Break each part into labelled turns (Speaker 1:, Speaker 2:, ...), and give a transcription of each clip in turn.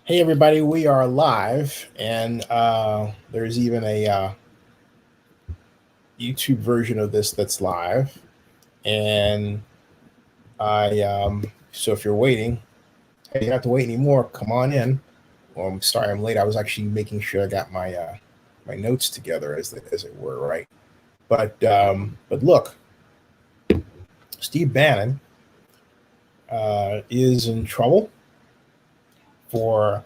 Speaker 1: Hey everybody, we are live, and there's even a YouTube version of this that's live. And I, so if you're waiting, hey, you don't have to wait anymore. Come on in. Well, I'm sorry I'm late. I was actually making sure I got my notes together, as it were, right? But look, Steve Bannon is in trouble for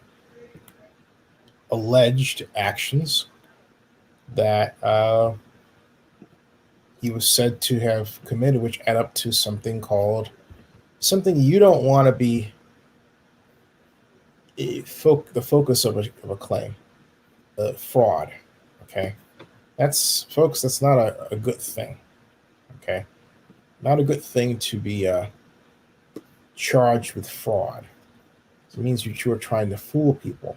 Speaker 1: alleged actions that he was said to have committed, which add up to something you don't want to be the focus of a claim, fraud. Okay, that's folks. That's not a good thing. Okay, not a good thing to be charged with fraud. It means that you are trying to fool people.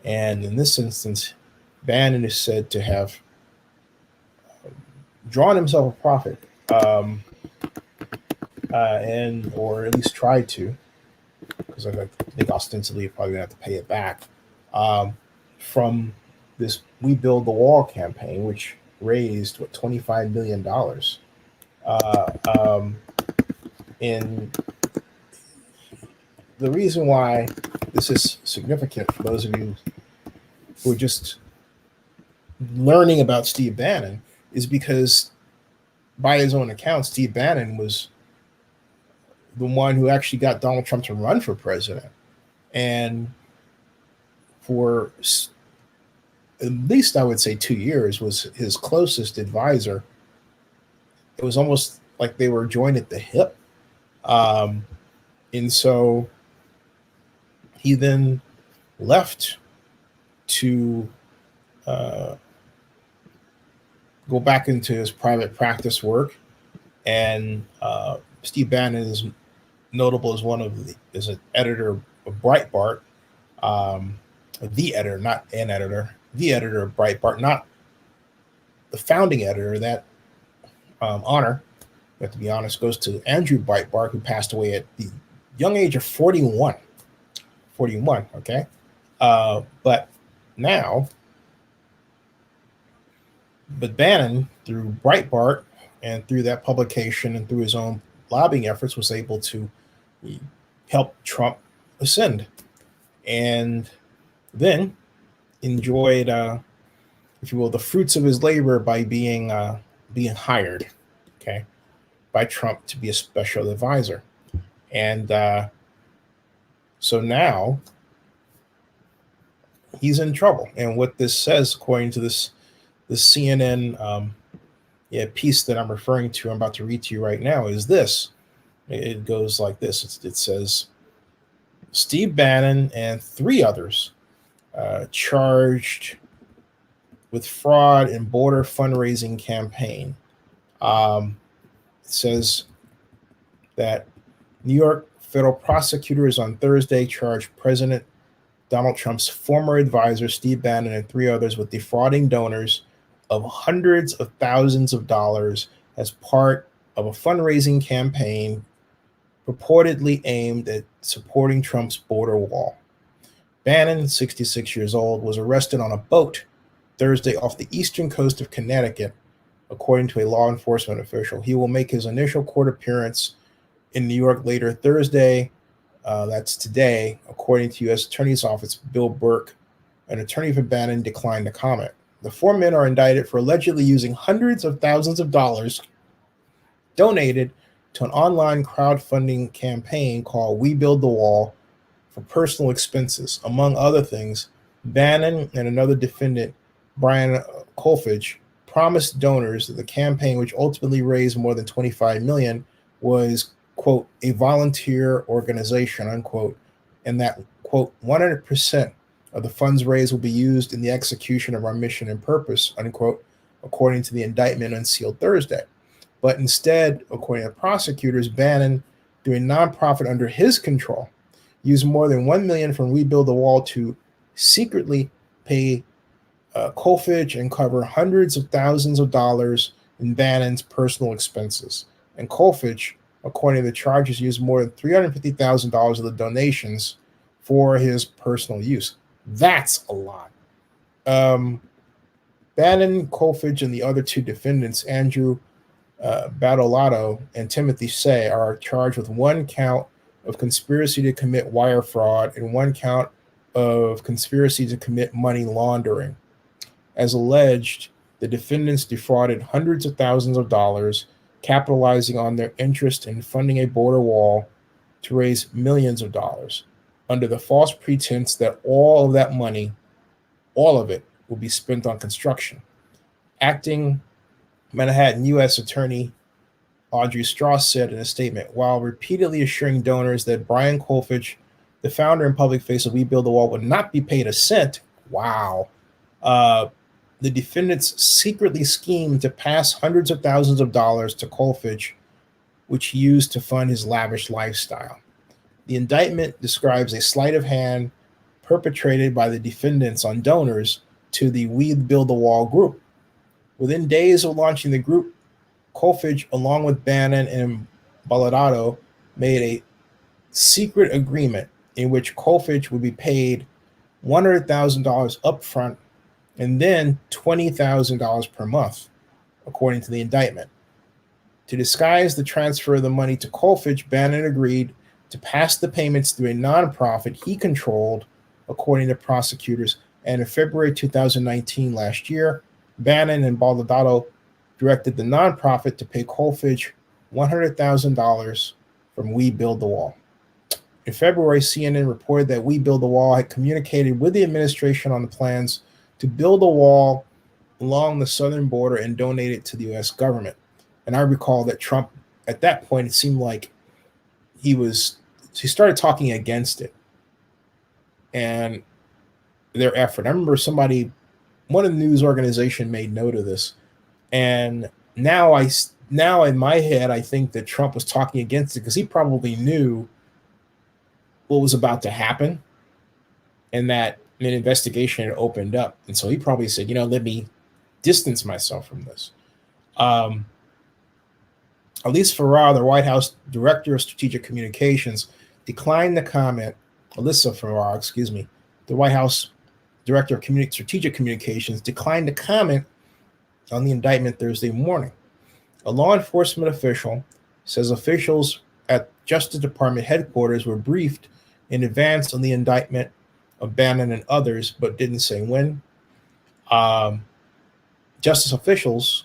Speaker 1: And in this instance, Bannon is said to have drawn himself a profit, and or at least tried to, because I think ostensibly you're probably gonna have to pay it back, um, from this "We Build the Wall" campaign, which raised what $25 million. Uh, um, and the reason why this is significant for those of you who are just learning about Steve Bannon is because, by his own account, Steve Bannon was the one who actually got Donald Trump to run for president, and for at least I would say 2 years was his closest advisor. It was almost like they were joined at the hip. Um, and so he then left to uh, go back into his private practice work. And Steve Bannon is notable as as an editor of Breitbart, um, the editor, not an editor, the editor of Breitbart, not the founding editor. That honor, to be honest, goes to Andrew Breitbart, who passed away at the young age of 41. 41, okay? But now, but Bannon, through Breitbart and through that publication and through his own lobbying efforts, was able to help Trump ascend, and then enjoyed, if you will, the fruits of his labor by being hired, okay, by Trump to be a special advisor. And so now he's in trouble. And what this says, according to this CNN piece that I'm referring to, I'm about to read to you right now, is this. It goes like this. It says Steve Bannon and three others charged with fraud in border fundraising campaign. It says that New York federal prosecutors on Thursday charged President Donald Trump's former advisor, Steve Bannon, and three others with defrauding donors of hundreds of thousands of dollars as part of a fundraising campaign purportedly aimed at supporting Trump's border wall. Bannon, 66 years old, was arrested on a boat Thursday off the eastern coast of Connecticut, according to a law enforcement official. He will make his initial court appearance in New York later Thursday. That's today, according to U.S. Attorney's Office. Bill Burke, an attorney for Bannon, declined to comment. The four men are indicted for allegedly using hundreds of thousands of dollars donated to an online crowdfunding campaign called We Build the Wall for personal expenses. Among other things, Bannon and another defendant, Brian Kolfage, promised donors that the campaign, which ultimately raised more than $25 million, was, quote, a volunteer organization, unquote, and that, quote, 100% of the funds raised will be used in the execution of our mission and purpose, unquote, according to the indictment unsealed Thursday. But instead, according to prosecutors, Bannon, through a nonprofit under his control, used more than $1 million from We Build the Wall to secretly pay Kolfage and cover hundreds of thousands of dollars in Bannon's personal expenses. And Kolfage, according to the charges, used more than $350,000 of the donations for his personal use. That's a lot. Um, Bannon, Colfage, and the other two defendants, Andrew Badolato and Timothy Say, are charged with one count of conspiracy to commit wire fraud and one count of conspiracy to commit money laundering. As alleged, the defendants defrauded hundreds of thousands of dollars, capitalizing on their interest in funding a border wall to raise millions of dollars, under the false pretense that all of that money, all of it, will be spent on construction. Acting Manhattan U.S. Attorney Audrey Strauss said in a statement, while repeatedly assuring donors that Brian Colfage, the founder and public face of We Build the Wall, would not be paid a cent. Wow. The defendants secretly schemed to pass hundreds of thousands of dollars to Colfage, which he used to fund his lavish lifestyle. The indictment describes a sleight of hand perpetrated by the defendants on donors to the We Build the Wall group. Within days of launching the group, Colfage, along with Bannon and Baladato, made a secret agreement in which Colfage would be paid $100,000 upfront and then $20,000 per month, according to the indictment. To disguise the transfer of the money to Colfage, Bannon agreed to pass the payments through a nonprofit he controlled, according to prosecutors. And in February 2019, last year, Bannon and Baladato directed the nonprofit to pay Colfage $100,000 from We Build the Wall. In February, CNN reported that We Build the Wall had communicated with the administration on the plans to build a wall along the southern border and donate it to the U.S. government. And I recall that Trump, at that point, it seemed like he started talking against it and their effort. I remember one of the news organization made note of this. And now in my head, I think that Trump was talking against it because he probably knew what was about to happen and that an investigation had opened up. And so he probably said, let me distance myself from this. Elise Farrar, the White House Director of Strategic Communications, declined to comment. Alyssa Farrar, the White House Director of Strategic Communications, declined to comment on the indictment Thursday morning. A law enforcement official says officials at Justice Department headquarters were briefed in advance on the indictment of Bannon and others, but didn't say when. Justice officials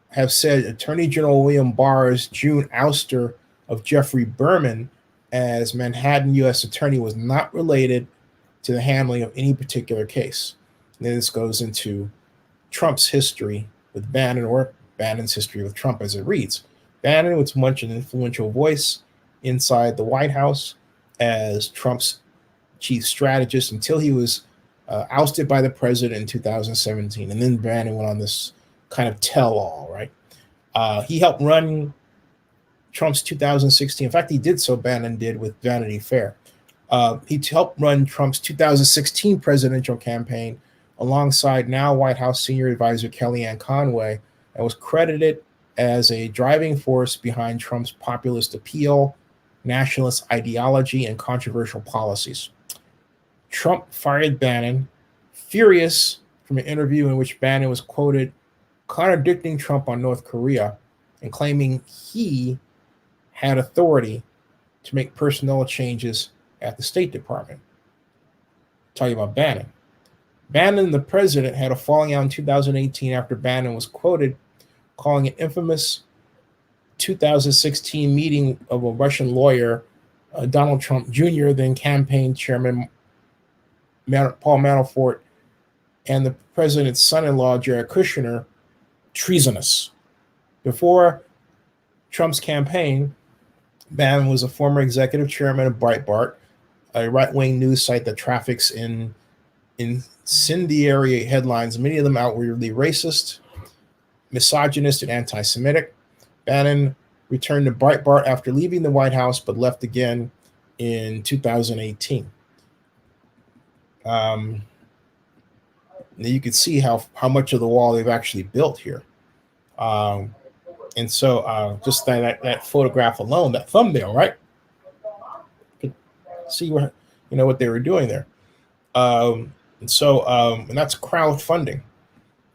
Speaker 1: have said Attorney General William Barr's June ouster of Jeffrey Berman as Manhattan U.S. Attorney was not related to the handling of any particular case. And then this goes into Trump's history with Bannon, or Bannon's history with Trump as it reads. Bannon was much an influential voice inside the White House as Trump's chief strategist until he was ousted by the president in 2017. And then Bannon went on this kind of tell-all, right? He helped run Trump's 2016. In fact, he did so, Bannon did, with Vanity Fair. He helped run Trump's 2016 presidential campaign alongside now White House senior advisor Kellyanne Conway, and was credited as a driving force behind Trump's populist appeal, nationalist ideology, and controversial policies. Trump fired Bannon, furious from an interview in which Bannon was quoted contradicting Trump on North Korea and claiming he had authority to make personnel changes at the State Department. Tell you about Bannon. Bannon and the president had a falling out in 2018 after Bannon was quoted calling an infamous 2016 meeting of a Russian lawyer, Donald Trump Jr., then campaign chairman Paul Manafort, and the president's son-in-law, Jared Kushner, treasonous. Before Trump's campaign, Bannon was a former executive chairman of Breitbart, a right-wing news site that traffics in incendiary headlines, many of them outwardly racist, misogynist, and anti-Semitic. Bannon returned to Breitbart after leaving the White House, but left again in 2018. You can see how much of the wall they've actually built here. And so just that photograph alone, that thumbnail, right? See where what they were doing there. And that's crowdfunding.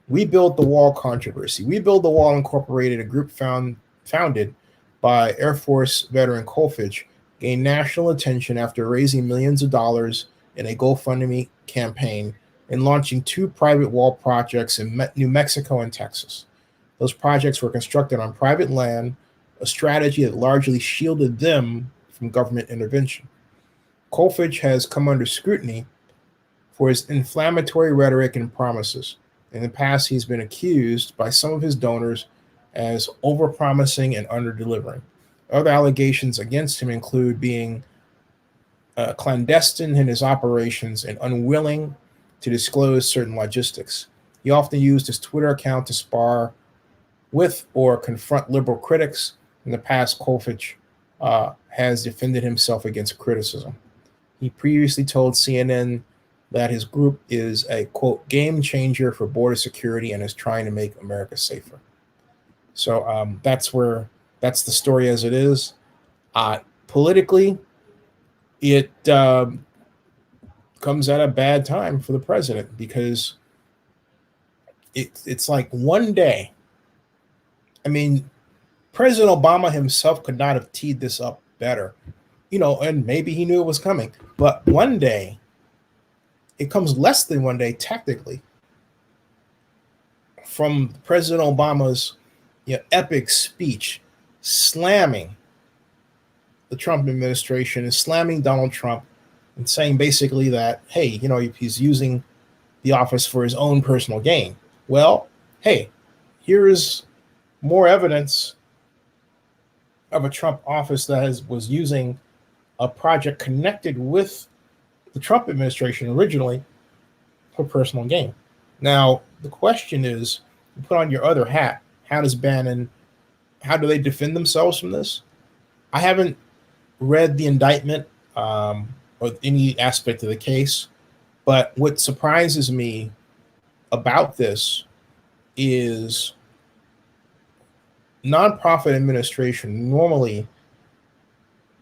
Speaker 1: We Build the Wall controversy. We Build the Wall Incorporated, a group founded by Air Force veteran Colfidge, gained national attention after raising millions of dollars in a GoFundMe campaign and launching two private wall projects in New Mexico and Texas. Those projects were constructed on private land, a strategy that largely shielded them from government intervention. Colfidge has come under scrutiny for his inflammatory rhetoric and promises. In the past, he's been accused by some of his donors as overpromising and underdelivering. Other allegations against him include being clandestine in his operations and unwilling to disclose certain logistics. He often used his Twitter account to spar with or confront liberal critics. In the past, Colfidge has defended himself against criticism. He previously told CNN that his group is a, quote, game changer for border security and is trying to make America safer. So that's the story as it is. Politically, it comes at a bad time for the president because it's like one day. I mean, President Obama himself could not have teed this up better, and maybe he knew it was coming. But one day, it comes less than one day technically from President Obama's epic speech slamming the Trump administration and slamming Donald Trump and saying basically that, hey, he's using the office for his own personal gain. Well, hey, here is more evidence of a Trump office that was using a project connected with the Trump administration originally for personal gain. Now, the question is, you put on your other hat, how do they defend themselves from this? I haven't read the indictment or any aspect of the case, but what surprises me about this is nonprofit administration normally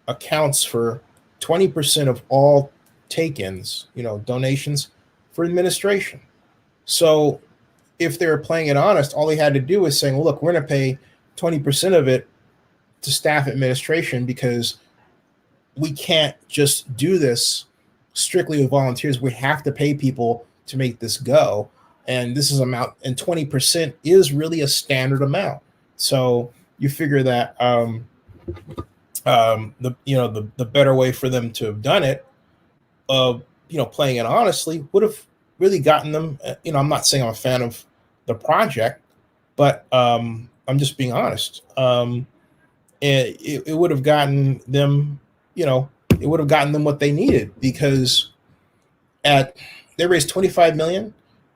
Speaker 1: accounts for 20% of all take-ins, donations for administration. So if they were playing it honest, all they had to do was saying, well, look, we're going to pay 20% of it to staff administration because we can't just do this strictly with volunteers. We have to pay people to make this go. And this is amount, and 20% is really a standard amount. So you figure that the better way for them to have done it, playing it honestly, would have really gotten them. I'm not saying I'm a fan of the project, but I'm just being honest. It would have gotten them, it would have gotten them what they needed because they raised $25 million,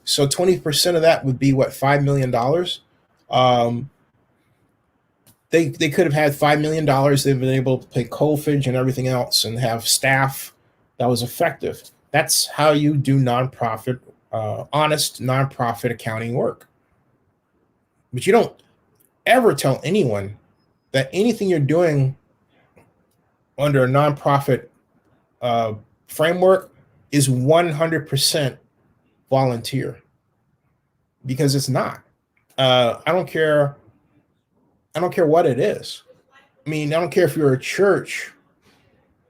Speaker 1: so 20% of that would be what, $5 million. They could have had $5 million. They've been able to pay Colfidge and everything else and have staff that was effective. That's how you do nonprofit, honest nonprofit accounting work. But you don't ever tell anyone that anything you're doing under a nonprofit framework is 100% volunteer, because it's not. I don't care what it is. I mean, I don't care if you're a church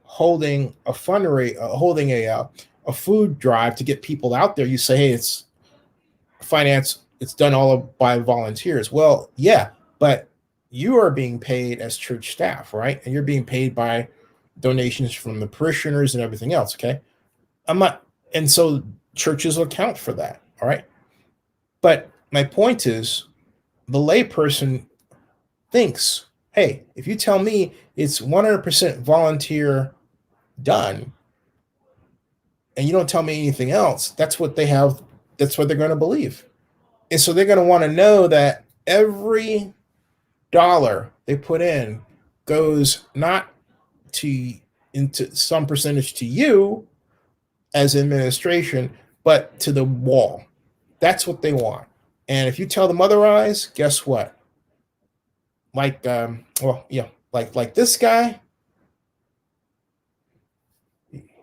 Speaker 1: holding a holding a food drive to get people out there. You say, hey, it's finance. It's done all by volunteers. Well, yeah, but you are being paid as church staff, right? And you're being paid by donations from the parishioners and everything else. Okay, and so churches will account for that. All right, but my point is, the layperson thinks, hey, if you tell me it's 100% volunteer done, and you don't tell me anything else, that's what they have. That's what they're going to believe. And so they're going to want to know that every dollar they put in goes not into some percentage to you as administration, but to the wall. That's what they want. And if you tell them otherwise, guess what? Like this guy,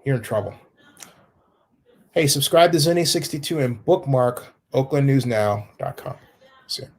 Speaker 1: you're in trouble. Hey, subscribe to Zinni62 and bookmark oaklandnewsnow.com. See you.